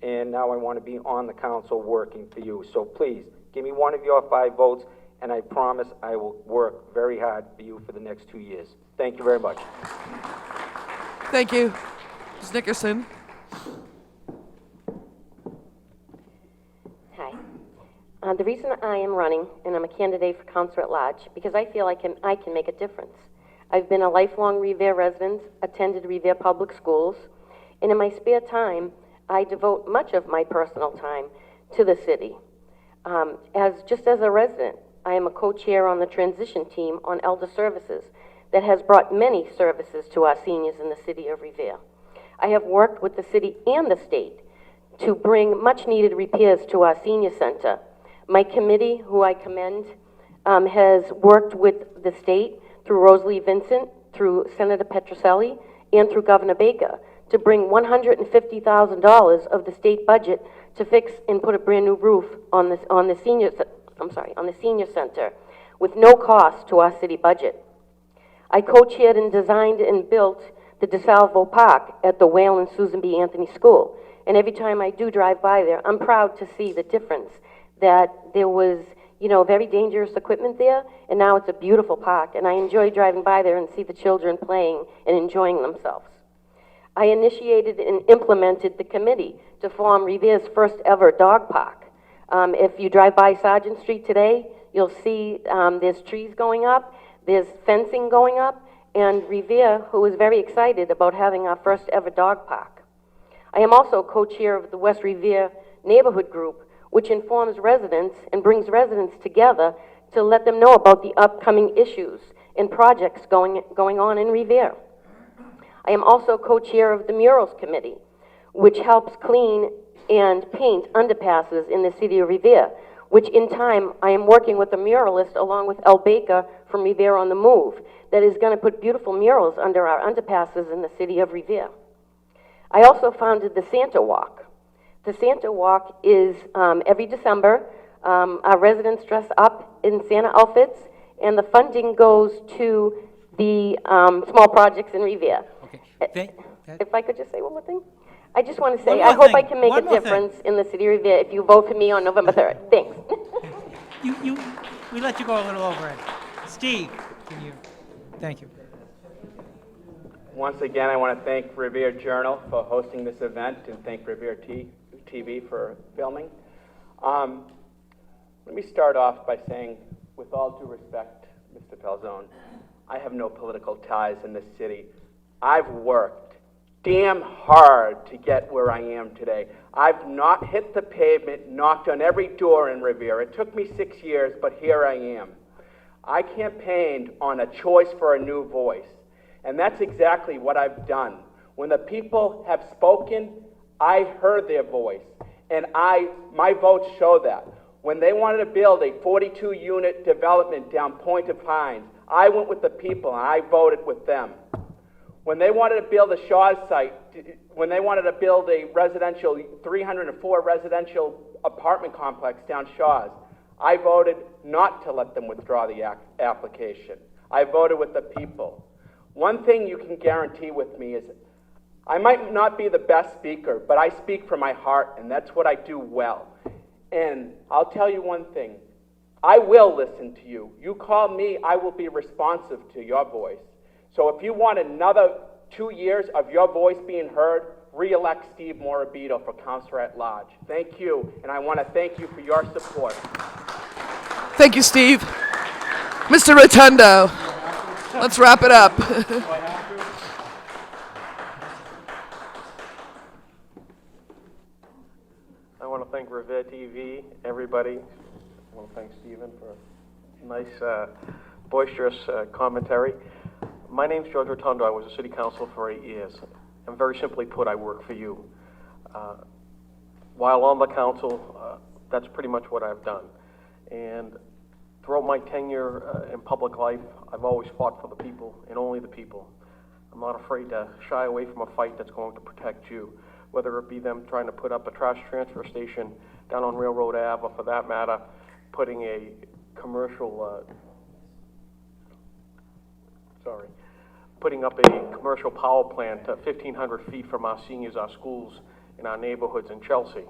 and now I want to be on the council working for you. So please, give me one of your 5 votes, and I promise I will work very hard for you for the next 2 years. Thank you very much. Thank you. Ms. Nickerson. Hi. The reason I am running, and I'm a candidate for Councillor at Large, because I feel I can make a difference. I've been a lifelong Revere resident, attended Revere Public Schools, and in my spare time, I devote much of my personal time to the city. Just as a resident, I am a co-chair on the transition team on Elder Services that has brought many services to our seniors in the city of Revere. I have worked with the city and the state to bring much-needed repairs to our senior center. My committee, who I commend, has worked with the state through Rosalie Vincent, through Senator Petroselli, and through Governor Baker to bring $150,000 of the state budget to fix and put a brand new roof on the senior center with no cost to our city budget. I co-chaired and designed and built the DeSalvo Park at the Whale and Susan B. Anthony School. And every time I do drive by there, I'm proud to see the difference that there was, very dangerous equipment there, and now it's a beautiful park. And I enjoy driving by there and see the children playing and enjoying themselves. I initiated and implemented the committee to form Revere's first ever dog park. If you drive by Sargent Street today, you'll see there's trees going up, there's fencing going up, and Revere, who is very excited about having our first ever dog park. I am also co-chair of the West Revere Neighborhood Group, which informs residents and brings residents together to let them know about the upcoming issues and projects going on in Revere. I am also co-chair of the Murals Committee, which helps clean and paint underpasses in the city of Revere, which in time I am working with a muralist along with El Baker from Revere on the Move that is going to put beautiful murals under our underpasses in the city of Revere. I also founded the Santa Walk. The Santa Walk is every December. Our residents dress up in Santa outfits, and the funding goes to the small projects in Revere. Okay. If I could just say one more thing? I just want to One say, more I hope thing. I can make One a more thing. difference in the city of Revere if you vote for me on November 3rd. Thanks. We let you go a little over it. Steve, thank you. Once again, I want to thank Revere Journal for hosting this event and thank Revere TV for filming. Let me start off by saying, with all due respect, Mr. Pelzone, I have no political ties in this city. I've worked damn hard to get where I am today. I've not hit the pavement, knocked on every door in Revere. It took me 6 years, but here I am. I campaigned on a choice for a new voice, and that's exactly what I've done. When the people have spoken, I heard their voice, and my votes show that. When they wanted to build a 42-unit development down Point of Pines, I went with the people, and I voted with them. When they wanted to build a Shaw's site, when they wanted to build a 304 residential apartment complex down Shaw's, I voted not to let them withdraw the application. I voted with the people. One thing you can guarantee with me is I might not be the best speaker, but I speak from my heart, and that's what I do well. And I'll tell you one thing. I will listen to you. You call me, I will be responsive to your voice. So if you want another 2 years of your voice being heard, re-elect Steve Morabito for Councillor at Large. Thank you, and I want to thank you for your support. Thank you, Steve. Mr. Rotundo, let's wrap it up. I want to thank Revere TV, everybody. I want to thank Stephen for a nice, boisterous commentary. My name's George Rotundo. I was a city councilor for 8 years. And very simply put, I work for you. While on the council, that's pretty much what I've done. And throughout my tenure in public life, I've always fought for the people and only the people. I'm not afraid to shy away from a fight that's going to protect you, whether it be them trying to put up a trash transfer station down on Railroad Ave, or for that matter, putting a commercial, putting up a commercial power plant 1,500 feet from our seniors, our schools, in our neighborhoods in Chelsea.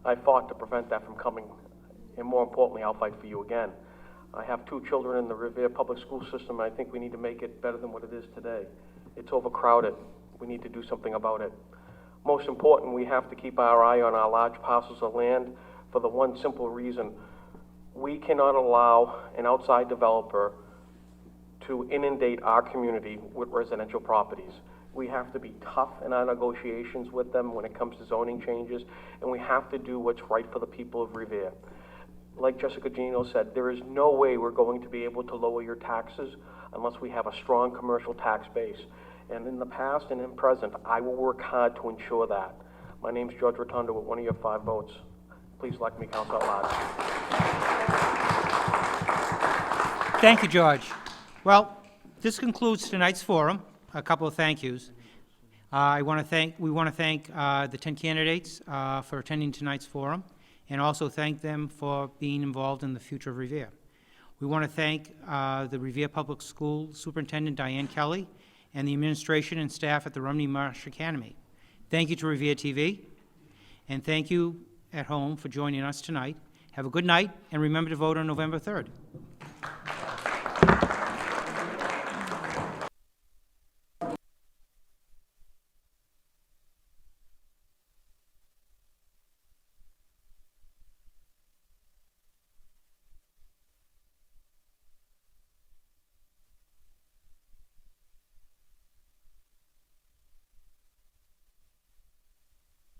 I fought to prevent that from coming, and more importantly, I'll fight for you again. I have 2 children in the Revere public school system, and I think we need to make it better than what it is today. It's overcrowded. We need to do something about it. Most important, we have to keep our eye on our large parcels of land for the one simple reason: we cannot allow an outside developer to inundate our community with residential properties. We have to be tough in our negotiations with them when it comes to zoning changes, and we have to do what's right for the people of Revere. Like Jessica Gino said, there is no way we're going to be able to lower your taxes unless we have a strong commercial tax base. And in the past and in present, I will work hard to ensure that. My name's George Rotundo with one of your 5 votes. Please elect me Councillor at large. Thank you, George. Well, this concludes tonight's forum. A couple of thank yous. We want to thank the 10 candidates for attending tonight's forum, and also thank them for being involved in the future of Revere. We want to thank the Revere Public School Superintendent Diane Kelly and the administration and staff at the Rumney Marsh Academy. Thank you to Revere TV, and thank you at home for joining us tonight. Have a good night, and remember to vote on November 3rd.